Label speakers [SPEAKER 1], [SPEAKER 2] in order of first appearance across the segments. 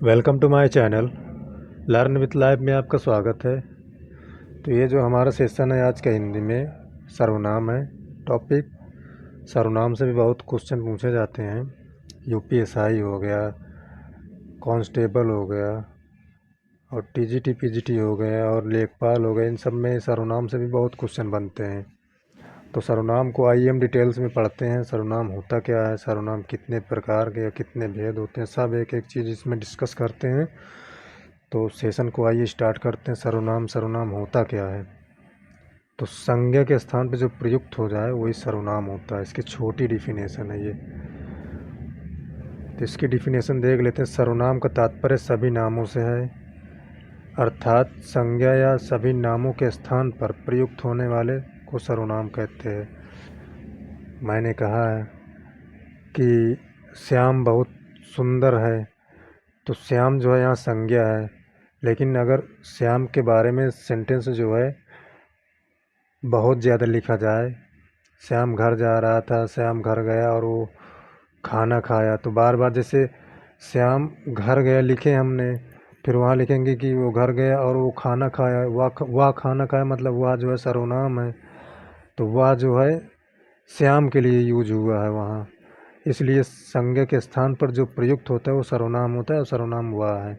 [SPEAKER 1] Welcome to my channel Learn with Life में आपका स्वागत है। तो ये जो हमारा सेशन है आज का हिंदी में सर्वनाम है। टॉपिक सर्वनाम से भी बहुत क्वेश्चन पूछे जाते हैं। यूपीएसआई हो गया, कांस्टेबल हो गया और टीजीटी पीजीटी हो गया और लेखपाल हो गए। इन सब में सर्वनाम से भी बहुत क्वेश्चन बनते हैं। तो सर्वनाम को आइए हम डिटेल्स में पढ़ते हैं। सर्वनाम होता क्या है, सर्वनाम कितने प्रकार के, कितने भेद होते हैं, सब एक एक चीज़ इसमें डिस्कस करते हैं। तो सेशन को आइए स्टार्ट करते हैं। सर्वनाम होता क्या है। तो संज्ञा के स्थान पर जो प्रयुक्त हो जाए वही सर्वनाम होता है। इसकी छोटी डिफिनेशन है ये। तो इसकी डिफिनेशन देख लेते हैं। सर्वनाम का तात्पर्य सभी नामों से है, अर्थात संज्ञा या सभी नामों के स्थान पर प्रयुक्त होने वाले को सर्वनाम कहते हैं। मैंने कहा है कि श्याम बहुत सुंदर है, तो श्याम जो है यहाँ संज्ञा है। लेकिन अगर श्याम के बारे में सेंटेंस जो है बहुत ज़्यादा लिखा जाए, श्याम घर जा रहा था, श्याम घर गया और वो खाना खाया, तो बार बार जैसे श्याम घर गया लिखे हमने, फिर वहाँ लिखेंगे कि वो घर गया और वो खाना खाया, वह खाना खाया, मतलब वह जो है सर्वनाम है। तो वह जो है श्याम के लिए यूज हुआ है वहाँ, इसलिए संज्ञा के स्थान पर जो प्रयुक्त होता है वो सर्वनाम होता है और सर्वनाम वह है।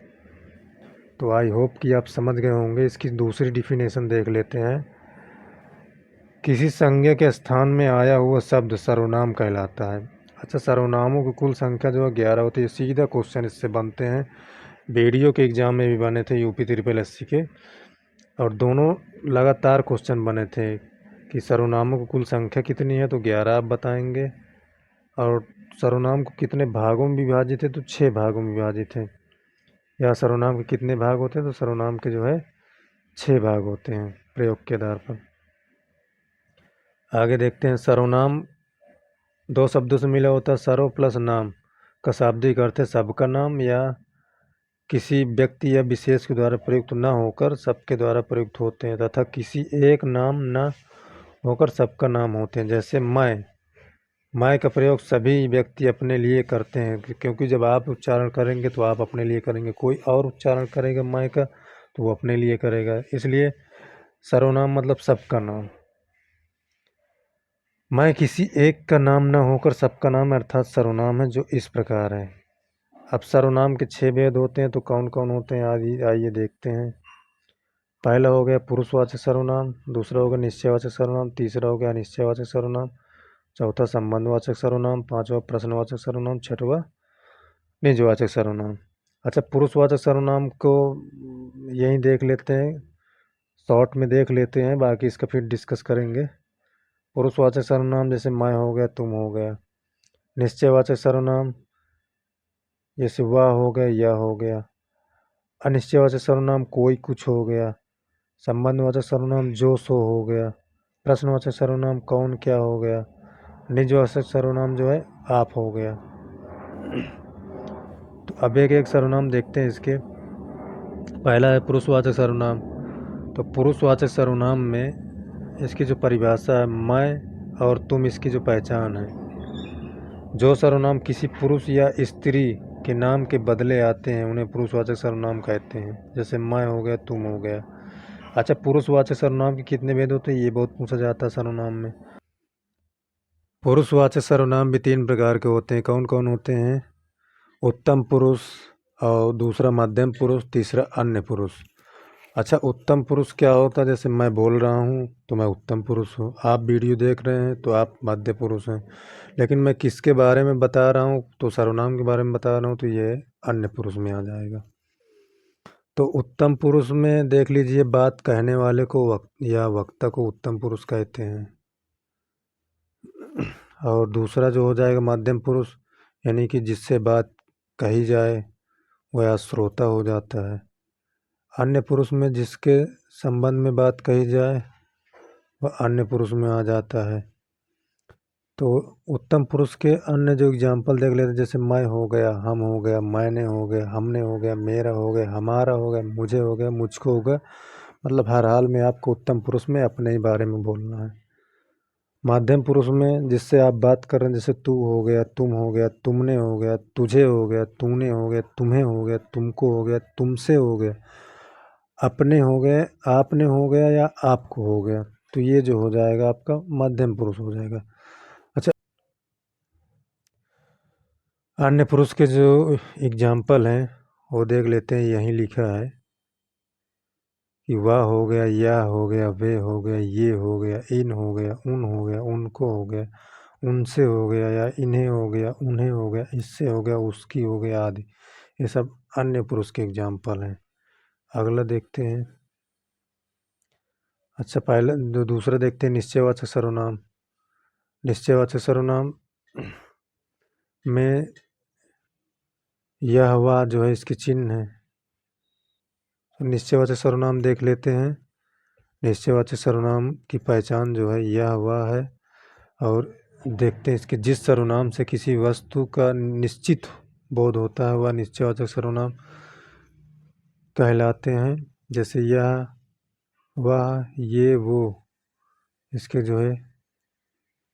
[SPEAKER 1] तो आई होप कि आप समझ गए होंगे। इसकी दूसरी डिफिनेशन देख लेते हैं। किसी संज्ञा के स्थान में आया हुआ शब्द सर्वनाम कहलाता है। अच्छा, सर्वनामों की कुल संख्या जो है 11 होती है। सीधा क्वेश्चन इससे बनते हैं, वीडियो के एग्ज़ाम में भी बने थे यूपी ट्रिपल एससी के, और दोनों लगातार क्वेश्चन बने थे कि सर्वनामों की कुल संख्या कितनी है, तो 11 आप बताएंगे। और सर्वनाम को कितने भागों में विभाजित है, तो 6 भागों में विभाजित है। या सर्वनाम के कितने भाग होते हैं, तो सर्वनाम के जो है 6 भाग होते हैं प्रयोग के आधार पर। आगे देखते हैं। सर्वनाम 2 शब्दों से मिला होता है। सर्व प्लस नाम का शाब्दिक अर्थ है सबका नाम, या किसी व्यक्ति या विशेष के द्वारा प्रयुक्त न होकर सबके द्वारा प्रयुक्त होते हैं, तथा किसी एक नाम न होकर सबका नाम होते हैं। जैसे मैं का प्रयोग सभी व्यक्ति अपने लिए करते हैं, क्योंकि जब आप उच्चारण करेंगे तो आप अपने लिए करेंगे, कोई और उच्चारण करेगा मैं का तो वो अपने लिए करेगा, इसलिए सर्वनाम मतलब सबका नाम। मैं किसी एक का नाम न होकर सबका नाम अर्थात सर्वनाम है, जो इस प्रकार है। अब सर्वनाम के 6 भेद होते हैं, तो कौन कौन होते हैं आइए देखते हैं। पहला हो गया पुरुषवाचक सर्वनाम, दूसरा हो गया निश्चयवाचक सर्वनाम, तीसरा हो गया अनिश्चयवाचक सर्वनाम, चौथा संबंधवाचक सर्वनाम, पांचवा प्रश्नवाचक सर्वनाम, छठवा निजवाचक सर्वनाम। अच्छा, पुरुषवाचक सर्वनाम को यहीं देख लेते हैं, शॉर्ट में देख लेते हैं, बाकी इसका फिर डिस्कस करेंगे। पुरुषवाचक सर्वनाम जैसे मैं हो गया, तुम हो गया। निश्चयवाचक सर्वनाम जैसे वह हो गया, यह हो गया। अनिश्चयवाचक सर्वनाम कोई कुछ हो गया। संबंधवाचक सर्वनाम जो सो हो गया। प्रश्नवाचक सर्वनाम कौन क्या हो गया। निजवाचक सर्वनाम जो है आप हो गया। तो अब एक एक सर्वनाम देखते हैं इसके। पहला है पुरुषवाचक सर्वनाम। तो पुरुषवाचक सर्वनाम में इसकी जो परिभाषा है, मैं और तुम, इसकी जो पहचान है। जो सर्वनाम किसी पुरुष या स्त्री के नाम के बदले आते हैं उन्हें पुरुषवाचक सर्वनाम कहते हैं। जैसे मैं हो गया, तुम हो गया। अच्छा, पुरुषवाचक सर्वनाम के कितने भेद होते हैं, ये बहुत पूछा जाता है सर्वनाम में। पुरुषवाचक सर्वनाम भी 3 प्रकार के होते हैं। कौन कौन होते हैं? उत्तम पुरुष, और दूसरा मध्यम पुरुष, तीसरा अन्य पुरुष। अच्छा, उत्तम पुरुष क्या होता है? जैसे मैं बोल रहा हूँ तो मैं उत्तम पुरुष हूँ, आप वीडियो देख रहे हैं तो आप मध्य पुरुष हैं। लेकिन मैं किसके बारे में बता रहा हूँ, तो सर्वनाम के बारे में बता रहा हूँ, तो ये अन्य पुरुष में आ जाएगा। तो उत्तम पुरुष में देख लीजिए, बात कहने वाले को या वक्ता को उत्तम पुरुष कहते हैं। और दूसरा जो हो जाएगा मध्यम पुरुष, यानी कि जिससे बात कही जाए वह श्रोता हो जाता है। अन्य पुरुष में जिसके संबंध में बात कही जाए वह अन्य पुरुष में आ जाता है। तो उत्तम पुरुष के अन्य जो एग्जाम्पल देख लेते हैं, जैसे मैं हो गया, हम हो गया, मैंने हो गया, हमने हो गया, मेरा हो गया, हमारा हो गया, मुझे हो गया, मुझको हो गया। मतलब हर हाल में आपको उत्तम पुरुष में अपने ही बारे में बोलना है। माध्यम पुरुष में जिससे आप बात कर रहे हैं, जैसे तू हो गया, तुम हो गया, तुमने हो गया, तुझे हो गया, तूने हो गया, तुम्हें हो गया, तुमको हो गया, तुमसे हो गया, अपने हो गए, आपने हो गया या आपको हो गया। तो ये जो हो जाएगा आपका मध्यम पुरुष हो जाएगा। अच्छा, अन्य पुरुष के जो एग्जाम्पल हैं वो देख लेते हैं। यहीं लिखा है कि वह हो गया, यह हो गया, वे हो गया, ये हो गया, इन हो गया, उन हो गया, उनको हो गया, उनसे हो गया या इन्हें हो गया, उन्हें हो गया, इससे हो गया, उसकी हो गया आदि। ये सब अन्य पुरुष के एग्जाम्पल हैं। अगला देखते हैं। अच्छा, पहले जो दूसरा देखते हैं, निश्चयवाचक सर्वनाम। निश्चयवाचक सर्वनाम में यह वह जो है इसके चिन्ह है। तो निश्चयवाचक सर्वनाम देख लेते हैं। निश्चयवाचक सर्वनाम की पहचान जो है यह वह है। और देखते हैं इसके जिस सर्वनाम से किसी वस्तु का निश्चित बोध होता है वह निश्चयवाचक सर्वनाम कहलाते हैं। जैसे यह, वह, ये, वो, इसके जो है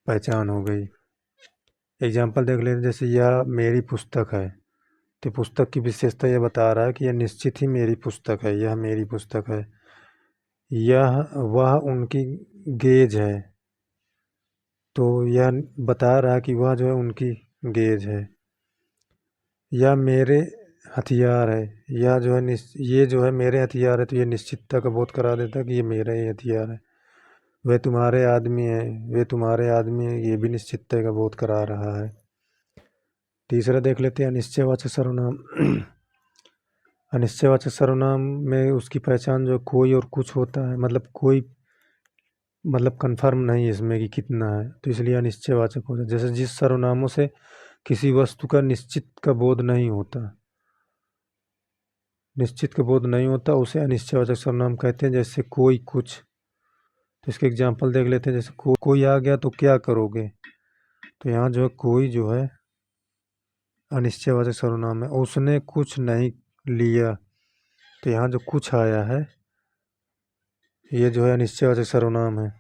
[SPEAKER 1] पहचान हो गई। एग्जाम्पल देख लेते हैं। जैसे यह मेरी पुस्तक है, तो पुस्तक की विशेषता यह बता रहा है कि यह निश्चित ही मेरी पुस्तक है, यह मेरी पुस्तक है। यह, वह उनकी गेज है, तो यह बता रहा है कि वह जो है उनकी गेज है। यह मेरे हथियार है, यह जो है ये जो है मेरे हथियार है, तो ये निश्चितता का बोध करा देता है कि ये मेरा ही हथियार है। वे तुम्हारे आदमी हैं, वे तुम्हारे आदमी हैं, ये भी निश्चितता का बोध करा रहा है। तीसरा देख लेते हैं, अनिश्चयवाचक सर्वनाम। अनिश्चयवाचक सर्वनाम में उसकी पहचान जो कोई और कुछ होता है, मतलब कोई, मतलब कंफर्म नहीं है इसमें कि कितना है, तो इसलिए अनिश्चयवाचक होता है। जैसे जिस सर्वनामों से किसी वस्तु का निश्चित का बोध नहीं होता, निश्चित का बोध नहीं होता, उसे अनिश्चयवाचक सर्वनाम कहते हैं। जैसे कोई, कुछ। तो इसके एग्जाम्पल देख लेते हैं। जैसे कोई आ गया तो क्या करोगे, तो यहाँ जो है कोई जो है अनिश्चयवाचक सर्वनाम है। उसने कुछ नहीं लिया, तो यहाँ जो कुछ आया है ये जो है अनिश्चयवाचक सर्वनाम है।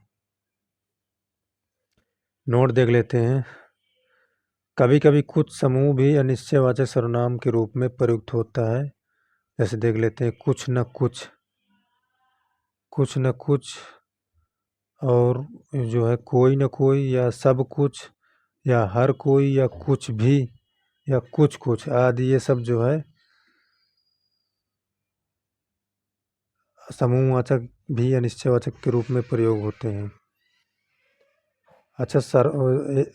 [SPEAKER 1] नोट देख लेते हैं। कभी कभी कुछ समूह भी अनिश्चयवाचक सर्वनाम के रूप में प्रयुक्त होता है। जैसे देख लेते हैं, कुछ न कुछ, कुछ न कुछ, और जो है कोई न कोई, या सब कुछ, या हर कोई, या कुछ भी, या कुछ कुछ आदि, ये सब जो है समूहवाचक भी अनिश्चयवाचक के रूप में प्रयोग होते हैं। अच्छा सर,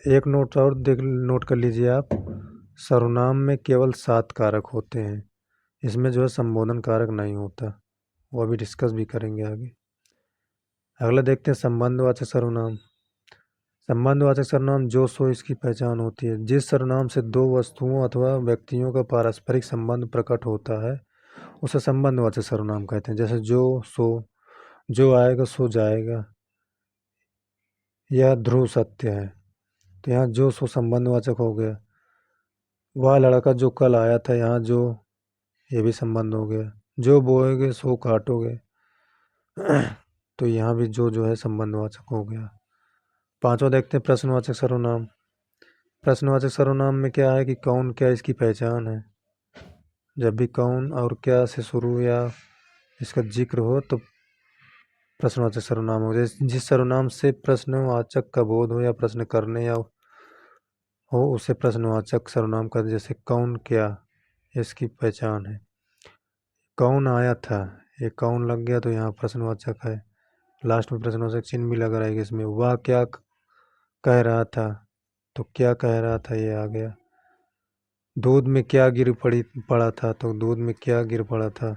[SPEAKER 1] एक नोट और नोट कर लीजिए आप। सर्वनाम में केवल 7 कारक होते हैं, इसमें जो है संबोधन कारक नहीं होता, वो अभी डिस्कस भी करेंगे आगे। अगला देखते हैं, संबंधवाचक सर्वनाम। संबंधवाचक सर्वनाम जो सो इसकी पहचान होती है। जिस सर्वनाम से दो वस्तुओं अथवा व्यक्तियों का पारस्परिक संबंध प्रकट होता है उसे संबंधवाचक सर्वनाम कहते हैं। जैसे जो सो, जो आएगा सो जाएगा, यह ध्रुव सत्य है, तो यहाँ जो सो संबंधवाचक हो गया। वह लड़का जो कल आया था, यहाँ जो, ये भी संबंध हो गया। जो बोएगे सो काटोगे, तो यहाँ भी जो है संबंधवाचक हो गया। पांचवा देखते हैं, प्रश्नवाचक सर्वनाम। प्रश्नवाचक सर्वनाम में क्या है कि कौन क्या इसकी पहचान है। जब भी कौन और क्या से शुरू या इसका जिक्र हो तो प्रश्नवाचक सर्वनाम हो। जिस सर्वनाम से प्रश्नवाचक का बोध हो या प्रश्न करने या हो उसे प्रश्नवाचक सर्वनाम कहते हैं। जैसे कौन क्या, इसकी पहचान है। कौन आया था, ये कौन लग गया तो यहाँ प्रश्नवाचक है। लास्ट में प्रश्नवाचक चिन्ह भी लगा रहेगा इसमें। वह क्या कह रहा था, तो क्या कह रहा था ये आ गया। दूध में क्या गिर पड़ा था, तो दूध में क्या गिर पड़ा था।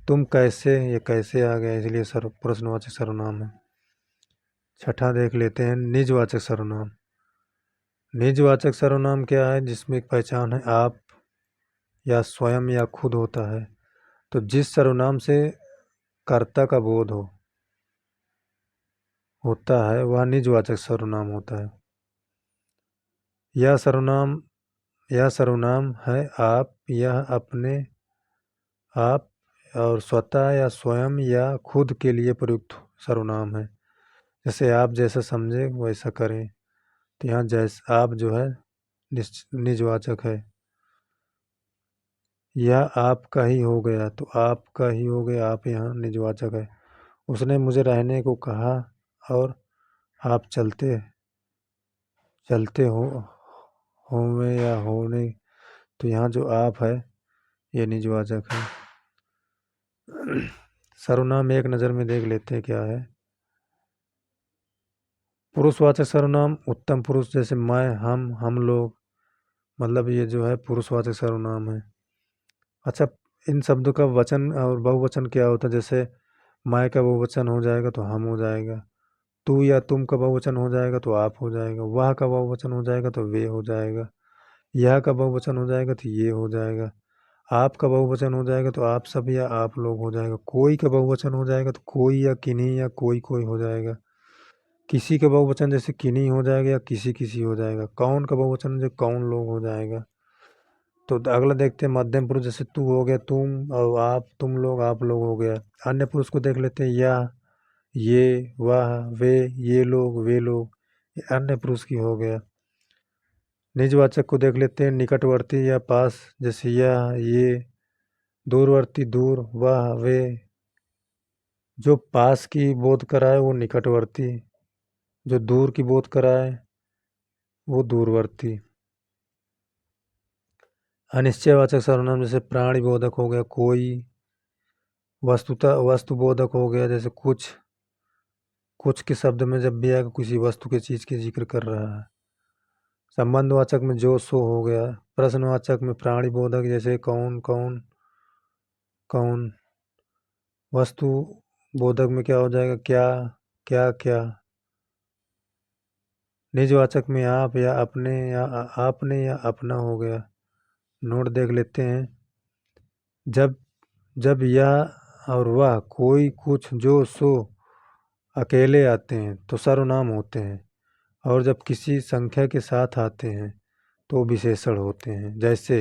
[SPEAKER 1] तुम कैसे, ये कैसे आ गया, इसलिए प्रश्नवाचक सर्वनाम है। छठा देख लेते हैं, निजवाचक सर्वनाम। निजवाचक सर्वनाम क्या है, जिसमें एक पहचान है आप या स्वयं या खुद होता है। तो जिस सर्वनाम से कर्ता का बोध होता है वह निजवाचक सर्वनाम होता है। यह सर्वनाम है आप, यह अपने, आप, और स्वतः या स्वयं या खुद के लिए प्रयुक्त सर्वनाम है। जैसे आप जैसा समझे वैसा करें। तो यहाँ जैसे आप जो है निजवाचक है। यह आपका ही हो गया, तो आपका ही हो गया, आप यहाँ निजवाचक है। उसने मुझे रहने को कहा और आप चलते चलते होवे या होने, तो यहाँ जो आप है ये निजवाचक है। सर्वनाम एक नज़र में देख लेते हैं क्या है। पुरुषवाचक सर्वनाम उत्तम पुरुष, जैसे मैं, हम लोग, मतलब ये जो है पुरुषवाचक सर्वनाम है। अच्छा, इन शब्दों का वचन और बहुवचन क्या होता है? जैसे मैं का बहुवचन हो जाएगा तो हम हो जाएगा, तू या तुम का बहुवचन हो जाएगा तो आप हो जाएगा, वह का बहुवचन हो जाएगा तो वे हो जाएगा, यह का बहुवचन हो जाएगा तो ये हो जाएगा, आप का बहुवचन हो जाएगा तो आप सब या आप लोग हो जाएगा, कोई का बहुवचन हो जाएगा तो कोई या किन्हीं या कोई कोई हो जाएगा, किसी का बहुवचन जैसे किन्हीं हो जाएगा या किसी किसी हो जाएगा, कौन का बहुवचन जो कौन लोग हो जाएगा। तो अगला देखते हैं मध्यम पुरुष, जैसे तू हो गया तुम, और आप तुम लोग आप लोग हो गया। अन्य पुरुष को देख लेते हैं, यह, ये, वह, वे, ये लोग वे लोग, ये अन्य पुरुष की हो गया। निजवाचक को देख लेते हैं, निकटवर्ती या पास, जैसे यह, ये, दूरवर्ती दूर, वह, वे। जो पास की बोध कराए वो निकटवर्ती, जो दूर की बोध कराए वो दूरवर्ती। अनिश्चयवाचक सर्वनाम जैसे प्राणी बोधक हो गया कोई, वस्तु बोधक हो गया जैसे कुछ के शब्द में जब भी आएगा किसी वस्तु के चीज के जिक्र कर रहा है। संबंधवाचक में जो सो हो गया। प्रश्नवाचक में प्राणी बोधक जैसे कौन कौन कौन। वस्तु बोधक में क्या हो जाएगा, क्या क्या क्या। निजवाचक में आप या अपने या आपने या अपना हो गया। नोट देख लेते हैं, जब जब यह और वह, कोई, कुछ, जो, सो अकेले आते हैं तो सर्वनाम होते हैं, और जब किसी संख्या के साथ आते हैं तो विशेषण होते हैं। जैसे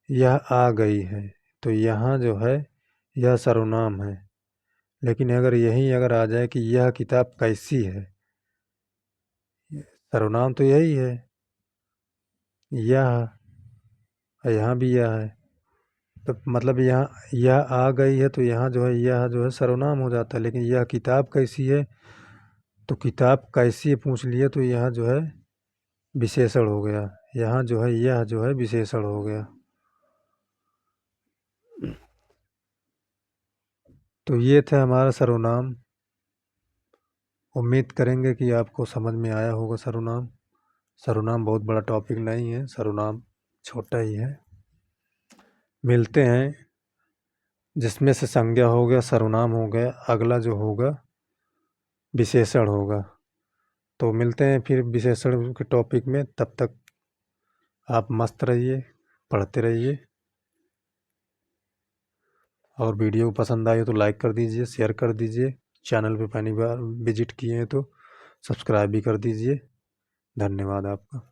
[SPEAKER 1] यह आ गई है, तो यहाँ जो है यह सर्वनाम है, लेकिन अगर आ जाए कि यह किताब कैसी है, सर्वनाम तो यही है, यह, यहाँ भी यह है, तो मतलब यहाँ यह आ गई है तो यहाँ जो है यह जो है सर्वनाम हो जाता है। लेकिन यह किताब कैसी है, तो किताब कैसी है पूछ लिया तो यहाँ जो है विशेषण हो गया, यहाँ जो है यह जो है विशेषण हो गया। तो ये था हमारा सर्वनाम। उम्मीद करेंगे कि आपको समझ में आया होगा सर्वनाम। सर्वनाम बहुत बड़ा टॉपिक नहीं है, सर्वनाम छोटा ही है। मिलते हैं, जिसमें से संज्ञा हो गया, सर्वनाम हो गया, अगला जो होगा विशेषण होगा। तो मिलते हैं फिर विशेषण के टॉपिक में, तब तक आप मस्त रहिए, पढ़ते रहिए, और वीडियो पसंद आई हो तो लाइक कर दीजिए, शेयर कर दीजिए, चैनल पे पहली बार विजिट किए हैं तो सब्सक्राइब भी कर दीजिए। धन्यवाद आपका।